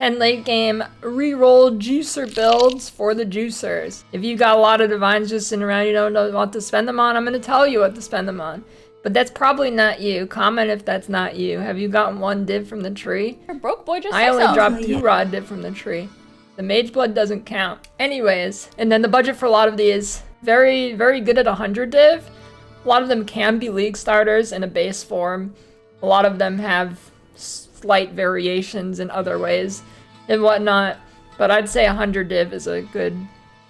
And late game, reroll juicer builds for the juicers. If you got a lot of divines just sitting around, you don't know what to spend them on, I'm going to tell you what to spend them on. But that's probably not you. Comment if that's not you. Have you gotten one div from the tree? Your broke boy just I said only so. dropped 2 raw div from the tree. The mage blood doesn't count. Anyways, and then the budget for a lot of these, very, very good at 100 div. A lot of them can be league starters in a base form. A lot of them have slight variations in other ways and whatnot, but I'd say 100 div is a good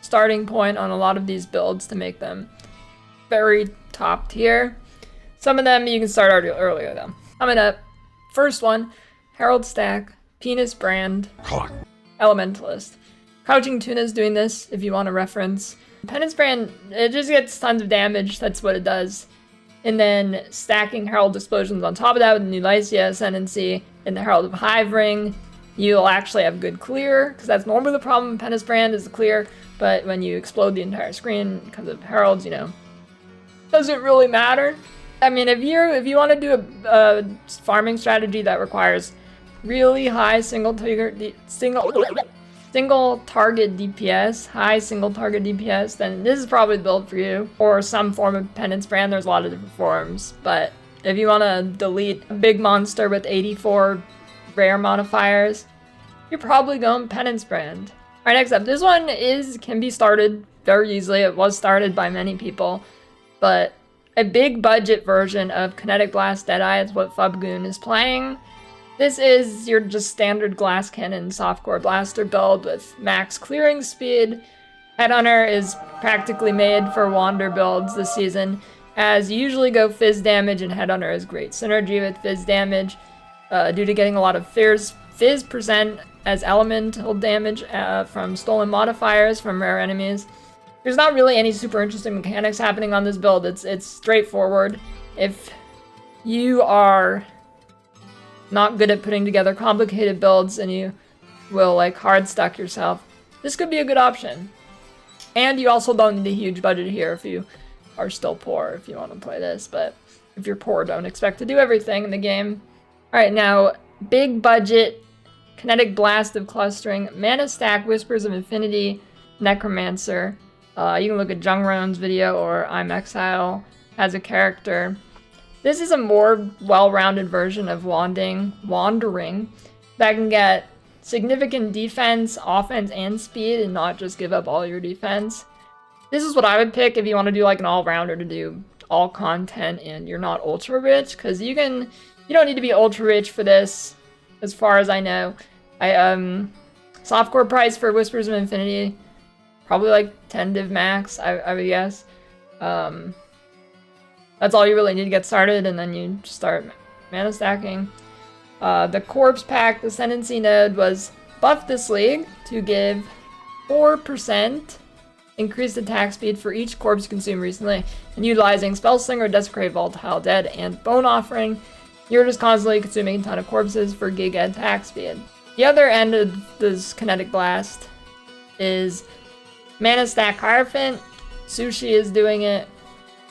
starting point on a lot of these builds to make them very top tier. Some of them you can start earlier though. Coming up, first one, Herald stack, Penis brand, Elementalist. Crouching Tuna's doing this if you want a reference. Penance brand, it just gets tons of damage, that's what it does. And then stacking Herald Explosions on top of that with New Lycia Ascendancy and the Herald of Hive Ring, you'll actually have good clear, because that's normally the problem with Penance brand is the clear, but when you explode the entire screen because of Heralds, you know, doesn't really matter. I mean, if you want to do a farming strategy that requires really high single target DPS, then this is probably the build for you. Or some form of Penance brand, there's a lot of different forms. But if you want to delete a big monster with 84 rare modifiers, you're probably going Penance brand. Alright, next up, this one can be started very easily. It was started by many people, but a big budget version of Kinetic Blast Deadeye is what Fubgoon is playing. This is your just standard glass cannon softcore blaster build with max clearing speed. Headhunter is practically made for wander builds this season, as you usually go phys damage, and Headhunter has great synergy with phys damage due to getting a lot of phys percent as elemental damage from stolen modifiers from rare enemies. There's not really any super interesting mechanics happening on this build. It's straightforward. If you are not good at putting together complicated builds and you will like hard stuck yourself, this could be a good option. And you also don't need a huge budget here if you are still poor, if you want to play this, but if you're poor, don't expect to do everything in the game. Alright, now, big budget, Kinetic Blast of Clustering, Mana Stack, Whispers of Infinity, Necromancer. You can look at Jung's video, or I'm Exile as a character. This is a more well-rounded version of Wandering that can get significant defense, offense, and speed, and not just give up all your defense. This is what I would pick if you want to do like an all-rounder to do all content and you're not ultra-rich, because you don't need to be ultra-rich for this, as far as I know. Softcore price for Whispers of Infinity, probably like 10 div max, I would guess. That's all you really need to get started, and then you just start mana stacking. The Corpse Pact Ascendancy node was buffed this league to give 4% increased attack speed for each corpse consumed recently, and utilizing Spellslinger, Desecrate, Volatile Dead, and Bone Offering, you're just constantly consuming a ton of corpses for giga attack speed. The other end of this Kinetic Blast is Mana Stack Hierophant. Sushi is doing it.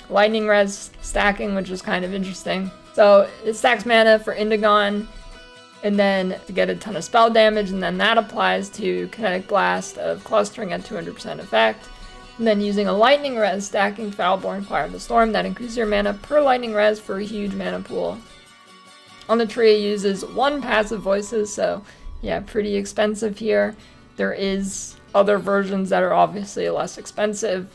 Lightning Res stacking, which is kind of interesting. So it stacks mana for Indigon, and then to get a ton of spell damage, and then that applies to Kinetic Blast of Clustering at 200% effect. And then using a Lightning Res stacking Foulborn Choir of the Storm, that increases your mana per Lightning Res for a huge mana pool. On the tree, it uses 1 passive voices, so yeah, pretty expensive here. There is other versions that are obviously less expensive.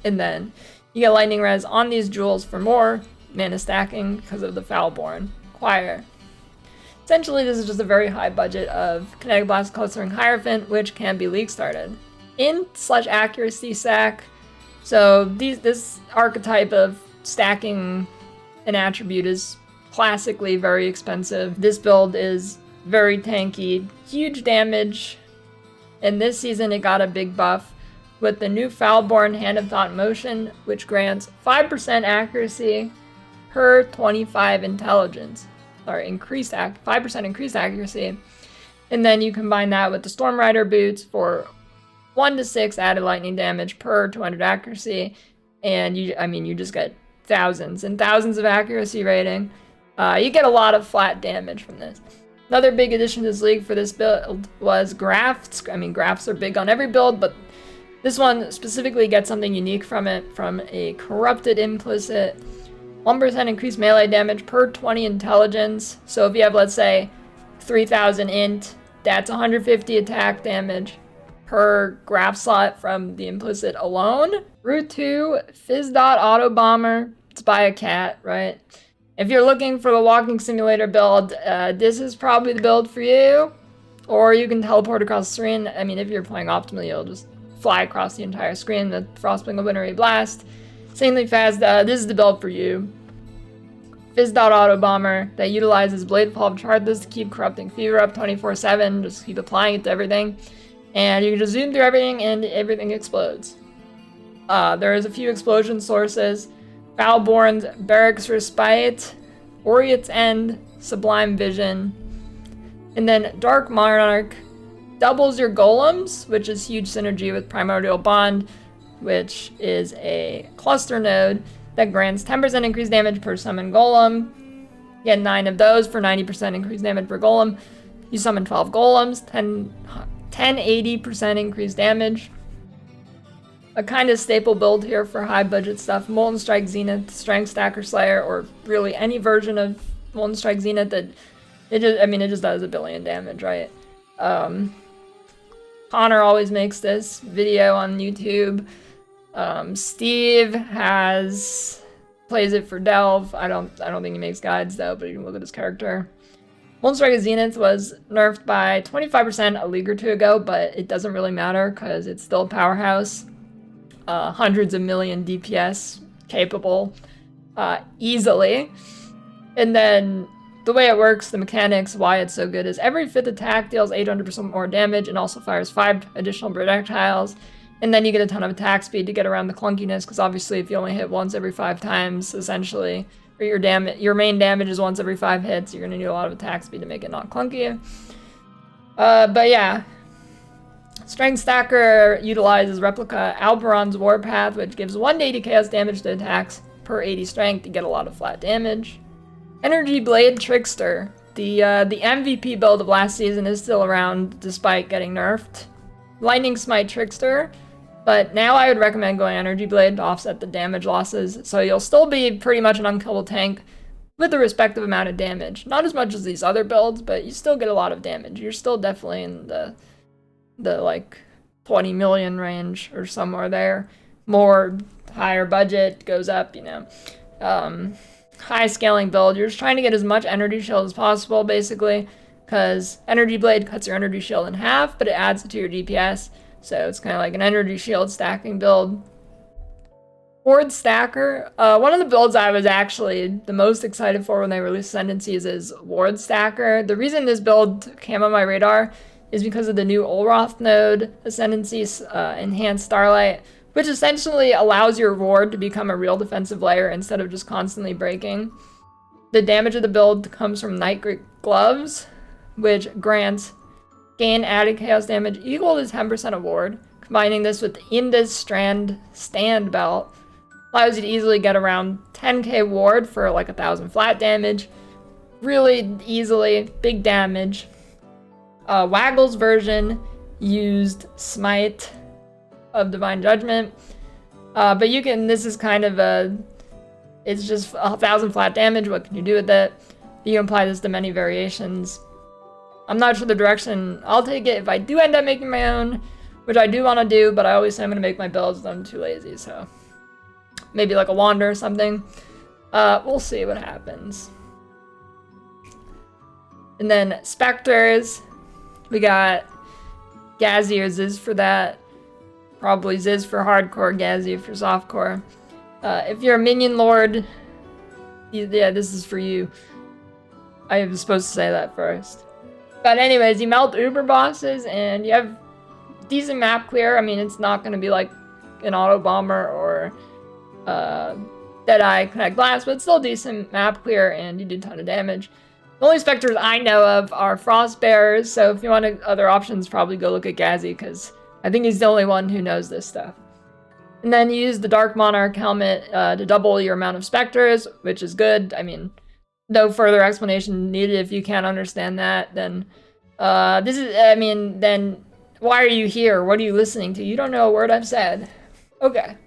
And then you get Lightning Res on these jewels for more mana stacking because of the Foulborn Choir. Essentially, this is just a very high budget of Kinetic Blast Clustering Hierophant, which can be league started. Int/accuracy stack. So this archetype of stacking an attribute is classically very expensive. This build is very tanky, huge damage, and this season it got a big buff with the new Foulborn Hand of Thought Motion, which grants 5% accuracy per 25 intelligence. Sorry, 5% increased accuracy. And then you combine that with the Storm Rider boots for 1 to 6 added lightning damage per 200 accuracy, and you just get thousands and thousands of accuracy rating. You get a lot of flat damage from this. Another big addition to this league for this build was grafts. I mean, grafts are big on every build, but this one specifically gets something unique from it, from a corrupted implicit. 1% increased melee damage per 20 intelligence. So if you have, let's say, 3000 int, that's 150 attack damage per graph slot from the implicit alone. Route 2, phys autobomber. It's by a cat, right? If you're looking for the walking simulator build, this is probably the build for you. Or you can teleport across the screen. I mean, if you're playing optimally, you'll just fly across the entire screen. The Frostwing Obliterate Blast. Insanely fast. This is the build for you. Phys autobomber that utilizes Blade Fall of Charthus to keep corrupting fever up 24/7. Just keep applying it to everything. And you can just zoom through everything and everything explodes. There is a few explosion sources. Foulborn's Barracks Respite, Oriet's End, Sublime Vision, and then Dark Monarch doubles your golems, which is huge synergy with Primordial Bond, which is a cluster node that grants 10% increased damage per summon golem. You get 9 of those for 90% increased damage per golem. You summon 12 golems, 80% increased damage. A kind of staple build here for high budget stuff. Molten Strike Zenith, Strength Stacker Slayer, or really any version of Molten Strike Zenith that it just does a billion damage, right? Connor always makes this video on YouTube. Steve plays it for Delve. I don't think he makes guides though, but you can look at his character. Molten Strike Zenith was nerfed by 25% a league or two ago, but it doesn't really matter because it's still a powerhouse. Hundreds of million DPS capable easily. And then the way it works, the mechanics, why it's so good is every 5th attack deals 800% more damage and also fires 5 additional projectiles. And then you get a ton of attack speed to get around the clunkiness, because obviously if you only hit once every 5 times, essentially, or your main damage is once every 5 hits, you're going to need a lot of attack speed to make it not clunky. But yeah. Strength Stacker utilizes Replica Alberon's Warpath, which gives 180 chaos damage to attacks per 80 strength to get a lot of flat damage. Energy Blade Trickster. The MVP build of last season is still around despite getting nerfed. Lightning Smite Trickster, but now I would recommend going Energy Blade to offset the damage losses, so you'll still be pretty much an unkillable tank with the respective amount of damage. Not as much as these other builds, but you still get a lot of damage. You're still definitely in the like 20 million range or somewhere there. More higher budget goes up, you know. High scaling build, you're just trying to get as much energy shield as possible basically, because Energy Blade cuts your energy shield in half, but it adds it to your DPS, so it's kind of like an energy shield stacking build. Horde Stacker, one of the builds I was actually the most excited for when they released Ascendancies is Ward Stacker. The reason this build came on my radar is because of the new Olroth node, Ascendancies Enhanced Starlight, which essentially allows your ward to become a real defensive layer instead of just constantly breaking. The damage of the build comes from Night Gloves, which grants gain added chaos damage equal to 10% of ward. Combining this with Indus Stand Belt allows you to easily get around 10k ward for like 1000 flat damage. Really easily, big damage. Waggle's version used Smite of Divine Judgment, but you can, this is kind of it's just 1000 flat damage. What can you do with it? You can apply this to many variations. I'm not sure the direction I'll take it if I do end up making my own, which I do want to do, but I always say I'm going to make my builds, but I'm too lazy, so maybe like a Wander or something. We'll see what happens. And then Spectres, we got Gazi or Ziz for that. Probably Ziz for hardcore, Gazi for softcore. If you're a minion lord, yeah, this is for you. I was supposed to say that first. But anyways, you melt Uber bosses and you have decent map clear. I mean, it's not going to be like an autobomber or deadeye kinetic blast, but it's still decent map clear and you do a ton of damage. The only specters I know of are Frostbearers, so if you want other options, probably go look at Gazi, because I think he's the only one who knows this stuff. And then you use the Dark Monarch helmet to double your amount of specters, which is good. I mean, no further explanation needed. If you can't understand that, then then why are you here? What are you listening to? You don't know a word I've said. Okay.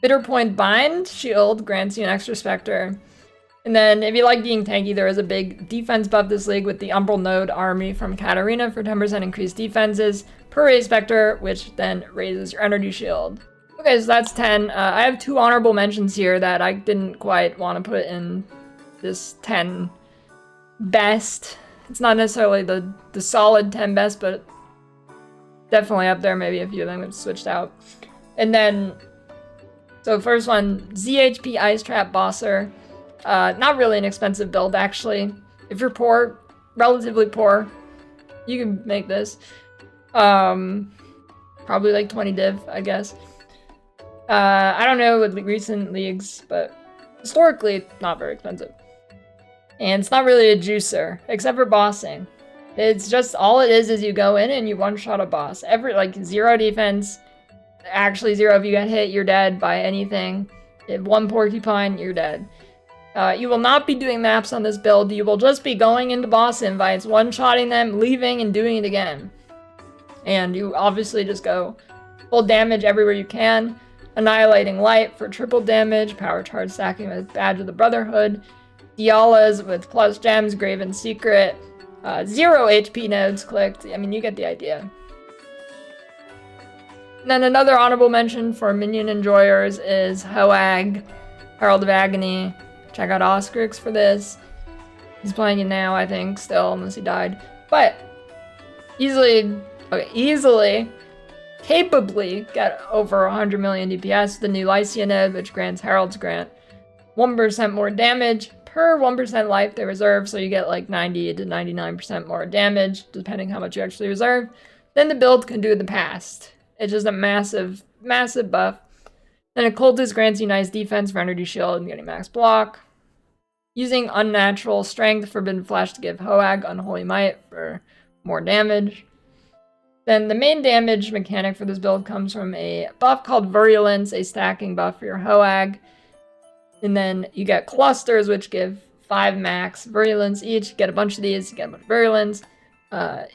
Bitter Point Bind Shield grants you an extra Spectre. And then, if you like being tanky, there is a big defense buff this league with the Umbral Node Army from Katarina for 10% increased defenses per a Spectre, which then raises your energy shield. Okay, so that's 10. I have 2 honorable mentions here that I didn't quite want to put in this 10 best. It's not necessarily the solid 10 best, but definitely up there. Maybe a few of them have switched out. And then, so first one, ZHP Ice Trap Bosser. Not really an expensive build, actually. If you're poor, relatively poor, you can make this. Probably like 20 div, I guess. I don't know with recent leagues, but historically, not very expensive. And it's not really a juicer, except for bossing. It's just, all it is you go in and you one-shot a boss. Like, 0 defense. Actually, 0 if you get hit, you're dead by anything. If 1 porcupine, you're dead. You will not be doing maps on this build. You will just be going into boss invites, one-shotting them, leaving, and doing it again. And you obviously just go full damage everywhere you can. Annihilating Light for triple damage. Power Charge stacking with Badge of the Brotherhood. Dialas with plus gems, Graven Secret. 0 HP nodes clicked. I mean, you get the idea. And then another honorable mention for minion enjoyers is Hoag, Herald of Agony. Check out Oscrix for this. He's playing it now, I think, still, unless he died. But, easily, capably get over 100 million DPS with the new Lycia node, which grants Herald's Grant 1% more damage per 1% life they reserve, so you get like 90 to 99% more damage, depending how much you actually reserve, than the build can do in the past. It's just a massive, massive buff. Then Occultist grants you nice defense for energy shield and getting max block. Using Unnatural Strength, Forbidden Flesh to give Hoag Unholy Might for more damage. Then the main damage mechanic for this build comes from a buff called Virulence, a stacking buff for your Hoag. And then you get Clusters, which give 5 max Virulence each. You get a bunch of these, you get a bunch of Virulence.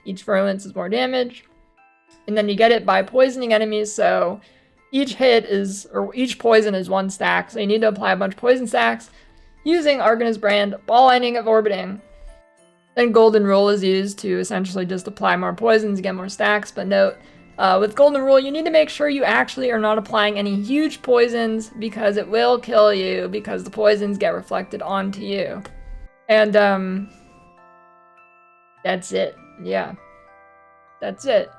Each Virulence is more damage. And then you get it by poisoning enemies, so each poison is 1 stack, so you need to apply a bunch of poison stacks using Arcanist Brand, Ball Lightning of Orbiting. Then Golden Rule is used to essentially just apply more poisons, get more stacks, but note, with Golden Rule, you need to make sure you actually are not applying any huge poisons, because it will kill you, because the poisons get reflected onto you. And, that's it. Yeah. That's it.